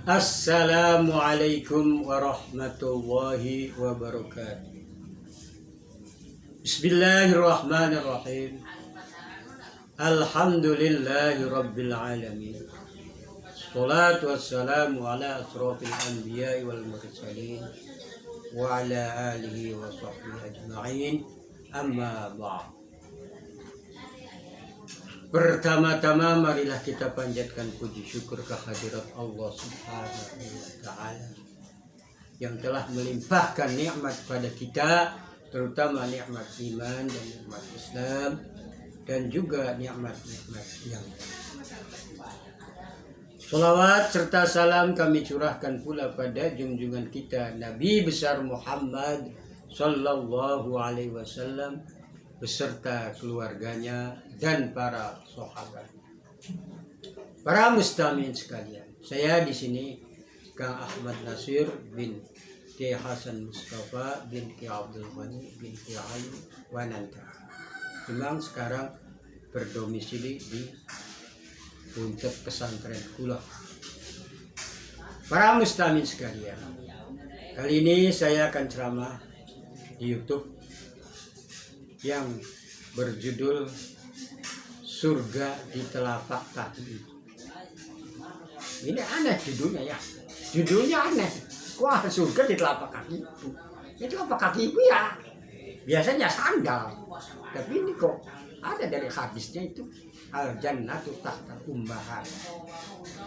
Assalamualaikum warahmatullahi wabarakatuh. Bismillahirrahmanirrahim. Alhamdulillahi rabbil alamin. Salatu wassalamu ala asrafil anbiya'i wal mursalin wa ala alihi wa sahbihi ajma'in. Amma ba'd. Pertama-tama marilah kita panjatkan puji syukur kehadirat Allah Subhanahu wa Ta'ala yang telah melimpahkan nikmat pada kita, terutama nikmat iman dan nikmat Islam dan juga nikmat-nikmat yang lain. Salawat serta salam kami curahkan pula pada junjungan kita Nabi besar Muhammad sallallahu alaihi wasallam beserta keluarganya dan para sahabat. Para mustami'in sekalian, saya di sini Kang Ahmad Nasir bin Ki Hasan Mustafa bin Ki Abdul Ghani bin Ki Ali Wananta. Memang sekarang berdomisili di Puncak Pesantren Kula. Para mustami'in sekalian, kali ini saya akan ceramah di YouTube yang berjudul Surga di Telapak Kaki. Ini aneh judulnya ya. Judulnya aneh. Wah, surga di telapak kaki. Ini telapak kaki itu ya biasanya sandal. Tapi ini kok ada dari hadisnya itu al jannatu tahta ummahat.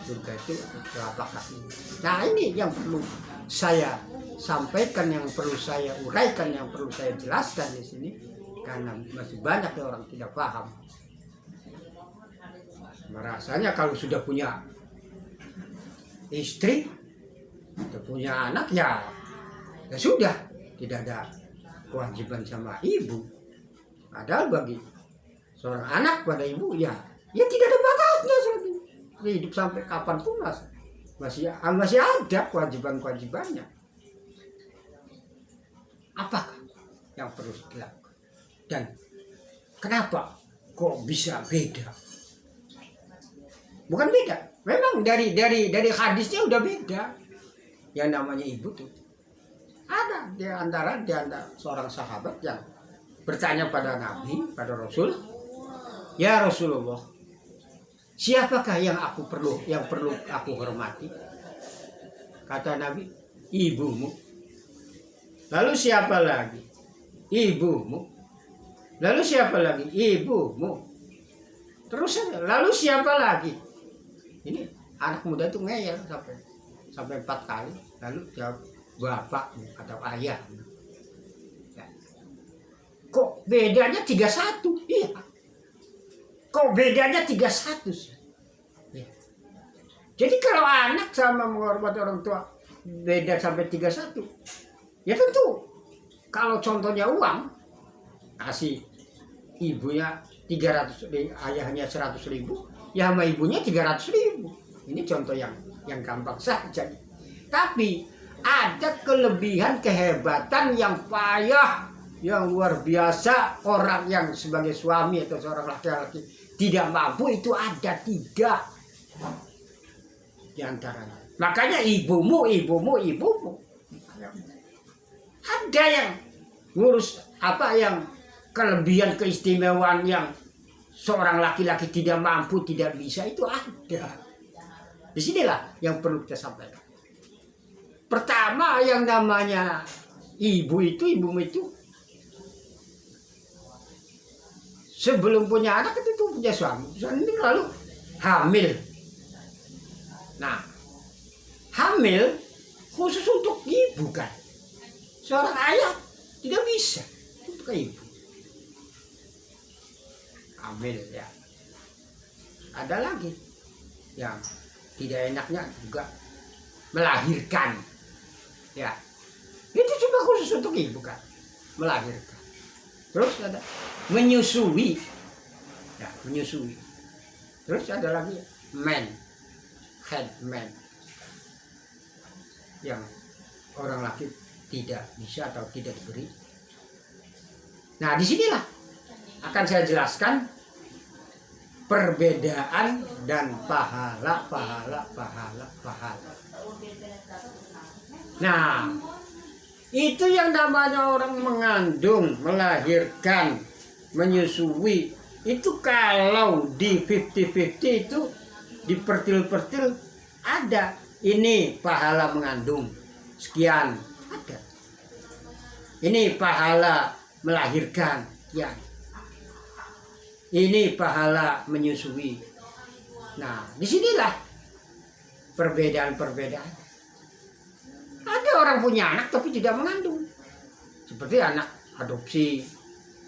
Surga itu telapak kaki. Nah, ini yang perlu saya sampaikan, yang perlu saya uraikan, yang perlu saya jelaskan di sini. Karena masih banyak orang tidak paham. Merasanya kalau sudah punya istri, sudah punya anak ya sudah, tidak ada kewajiban sama ibu. Padahal bagi seorang anak pada ibu ya tidak ada batasnya. Hidup sampai kapanpun masih ada kewajiban-kewajibannya. Apakah yang perlu dilakukan? Dan kenapa kok bisa beda? Bukan beda, memang dari hadisnya udah beda. Yang namanya ibu tuh ada di antara seorang sahabat yang bertanya pada Nabi, pada Rasul, ya Rasulullah, siapakah yang perlu aku hormati? Kata Nabi, ibumu. Lalu siapa lagi? Ibumu. Lalu siapa lagi? Ibumu. Terus lalu siapa lagi? Ini anak muda itu ngeyel sampai 4 kali. Lalu jawab bapakmu atau ayah. Ya. Kok bedanya 31? Iya. Kok bedanya 31? Ya. Jadi kalau anak sama menghormati orang tua beda sampai 31, ya tentu kalau contohnya uang, kasih ibunya 300, ayahnya 100.000, ya sama ibunya 300.000. Ini contoh yang gampang saja. Tapi ada kelebihan, kehebatan yang payah, yang luar biasa. Orang yang sebagai suami atau seorang laki-laki tidak mampu itu ada 3 di antaranya. Makanya ibumu. Ada yang ngurus yang kelebihan, keistimewaan yang seorang laki-laki tidak mampu, tidak bisa, itu ada. Disinilah yang perlu kita sampaikan. Pertama, yang namanya ibumu itu sebelum punya anak itu punya suami lalu hamil. Nah, hamil khusus untuk ibu kan. Seorang ayah tidak bisa untuk ibu. Hamil ya. Ada lagi yang tidak enaknya juga melahirkan. Ya. Itu cuma khusus untuk ibu kan. Melahirkan. Terus ada menyusui. Ya, menyusui. Terus ada lagi head man. Yang orang laki tidak bisa atau tidak diberi. Nah, disinilah akan saya jelaskan perbedaan dan pahala. Nah, itu yang namanya orang mengandung, melahirkan, menyusui. Itu kalau di 50-50 itu dipertil-pertil ada. Ini pahala mengandung sekian, ada. Ini pahala melahirkan sekian. Ini pahala menyusui. Nah, disinilah perbedaan-perbedaan. Ada orang punya anak tapi tidak mengandung, seperti anak adopsi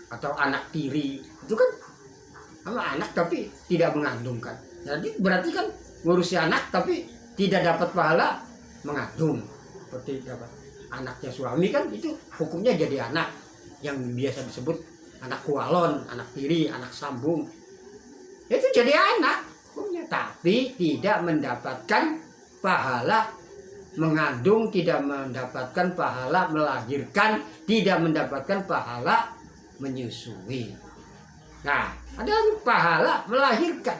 atau anak tiri, itu kan sama anak tapi tidak mengandung kan. Jadi berarti kan ngurusi anak tapi tidak dapat pahala mengandung. Seperti dapat anaknya suami kan, itu hukumnya jadi anak yang biasa disebut anak kualon, anak tiri, anak sambung. Itu jadi anak hukumnya, tapi tidak mendapatkan pahala mengandung, tidak mendapatkan pahala melahirkan, tidak mendapatkan pahala menyusui. Nah, ada lagi pahala melahirkan.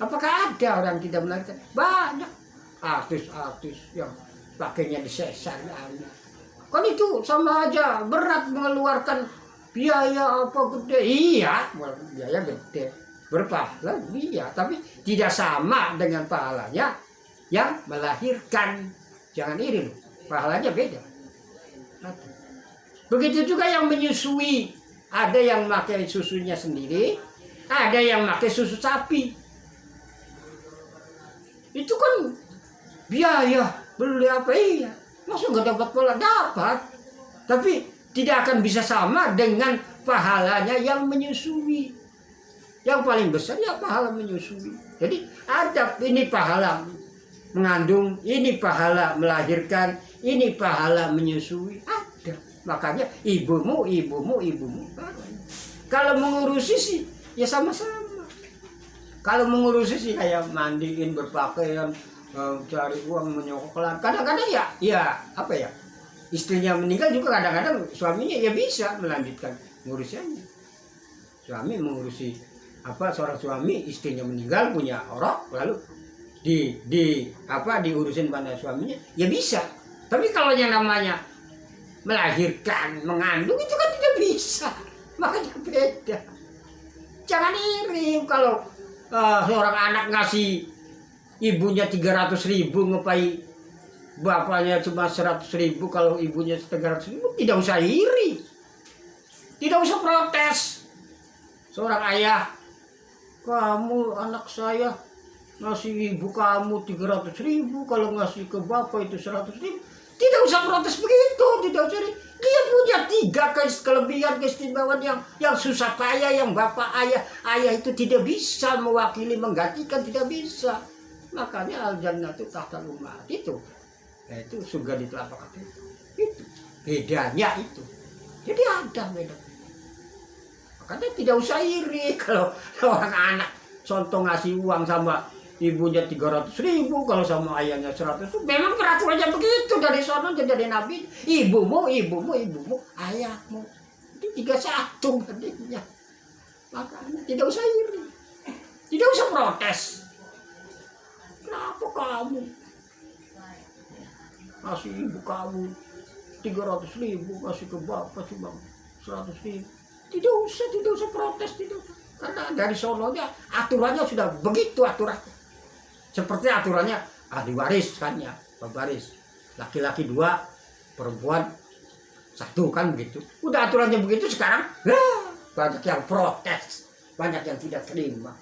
Apakah ada orang tidak melahirkan? Banyak artis-artis yang pakainya disesar. Kan itu sama aja berat, mengeluarkan biaya apa gede. Iya, biaya gede, berpahala iya, tapi tidak sama dengan pahalanya yang melahirkan. Jangan iri, pahalanya beda. Begitu juga yang menyusui. Ada yang pakai susunya sendiri, ada yang pakai susu sapi. Itu kan biaya, beli apa iya. Masa nggak dapat pahala? Dapat. Tapi tidak akan bisa sama dengan pahalanya yang menyusui. Yang paling besar ya pahala menyusui. Jadi ada ini pahala mengandung, ini pahala melahirkan, ini pahala menyusui, ada. Makanya ibumu. Kalau mengurusi sih ya sama-sama. Kalau mengurusi sih kayak mandiin, berpakaian, cari uang, menyokoklan. Kadang-kadang ya apa ya? Istrinya meninggal juga kadang-kadang suaminya ya bisa melanjutkan ngurusannya. Suami mengurusi apa, seorang suami istrinya meninggal punya orok, lalu diurusin pada suaminya ya bisa. Tapi kalau yang namanya melahirkan, mengandung itu kan tidak bisa, makanya beda. Jangan iri kalau seorang anak ngasih ibunya 300.000, ngepai bapaknya cuma 100.000, kalau ibunya 300.000, tidak usah iri, tidak usah protes. Seorang ayah, kamu anak saya ngasih ibu kamu 300.000, kalau ngasih ke bapak itu 100.000, tidak usah protes begitu, tidak usah. Dia punya 3 kelebihan, keistimewaan yang susah payah, yang bapak ayah itu tidak bisa mewakili, menggantikan, tidak bisa. Makanya al-jannatu tahtal ummahat itu, yaitu surga di telapak kaki itu bedanya itu. Jadi ada beda. Makanya tidak usah iri kalau orang anak contoh ngasih uang sama ibunya 300.000, kalau sama ayahnya 100. Memang peraturannya begitu dari sono, dari Nabi. Ibumu, ayahmu. Itu 31 bandingnya. Makanya tidak usah iri, tidak usah protes. Kenapa kamu ngasih ibu kamu 300.000, ngasih ke bapak cuma 100.000? Tidak usah protes, tidak usah. Karena dari sononya aturannya sudah begitu aturannya. Seperti aturannya ahli waris kan ya, pewaris. Laki-laki 2, perempuan 1 kan begitu. Udah aturannya begitu, sekarang banyak yang protes, banyak yang tidak terima.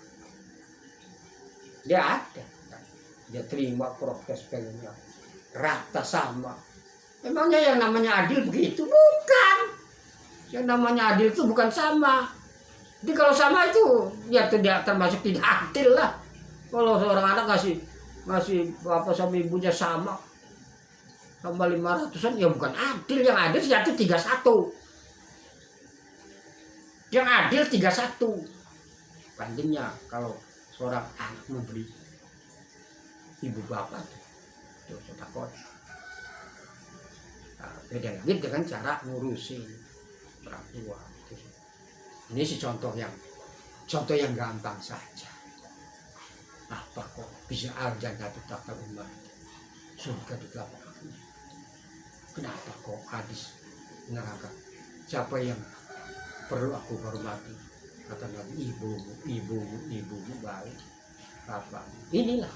Dia ada, dia terima protes, pengennya rata sama. Emangnya yang namanya adil begitu? Bukan. Yang namanya adil itu bukan sama. Jadi kalau sama itu ya tidak termasuk tidak adil lah. Kalau seorang anak ngasih apa sama ibunya sama 500-an ya bukan adil. Yang adil sejati 31. Yang adil 31. Bandingnya kalau seorang anak memberi ibu bapak itu sedekah. Nah, beda lagi dengan cara ngurusin orang tua. Ini sih contoh yang Contoh yang gampang saja. Apa kok bisa al-jannatu tahtal ummahati, surga di telapak kaki? Kenapa kok hadis neraka? Siapa yang perlu aku hormati? Kata Nabi, ibumu baik. Bapak. Inilah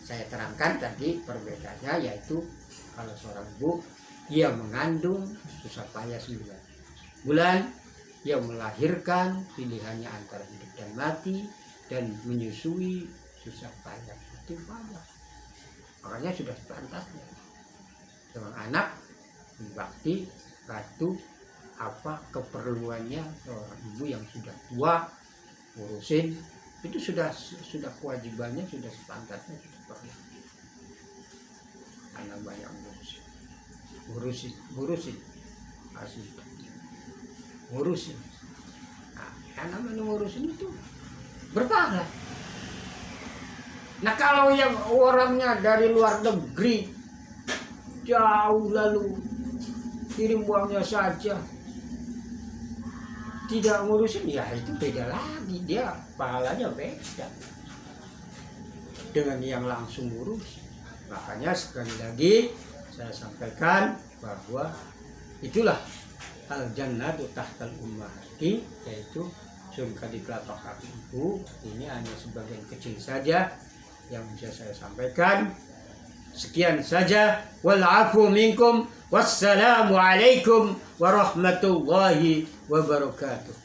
saya terangkan tadi perbedaannya, yaitu kalau seorang ibu ia mengandung susah payah 9 bulan, ia melahirkan pilihannya antara hidup dan mati, dan menyusui susah payah itu banyak. Makanya sudah sepantasnya seorang anak berbakti bantu apa keperluannya seorang ibu yang sudah tua, ngurusin itu sudah kewajibannya, sudah sepantasnya, sudah perlu. Karena banyak ngurusin asli ngurusin. Nah, yang namanya ngurusin itu berpahala. Nah, kalau yang orangnya dari luar negeri jauh lalu kirim uangnya saja, tidak ngurusin, ya itu beda lagi, dia pahalanya beda dengan yang langsung ngurus. Makanya sekali lagi saya sampaikan bahwa itulah al-jannatu tahtal ummahati, yaitu surga di telapak kaki ibu. Ini hanya sebagian kecil saja yang bisa saya sampaikan. Sekian saja. Wal-'afwu minkum. Wassalamu alaikum warahmatullahi wabarakatuh.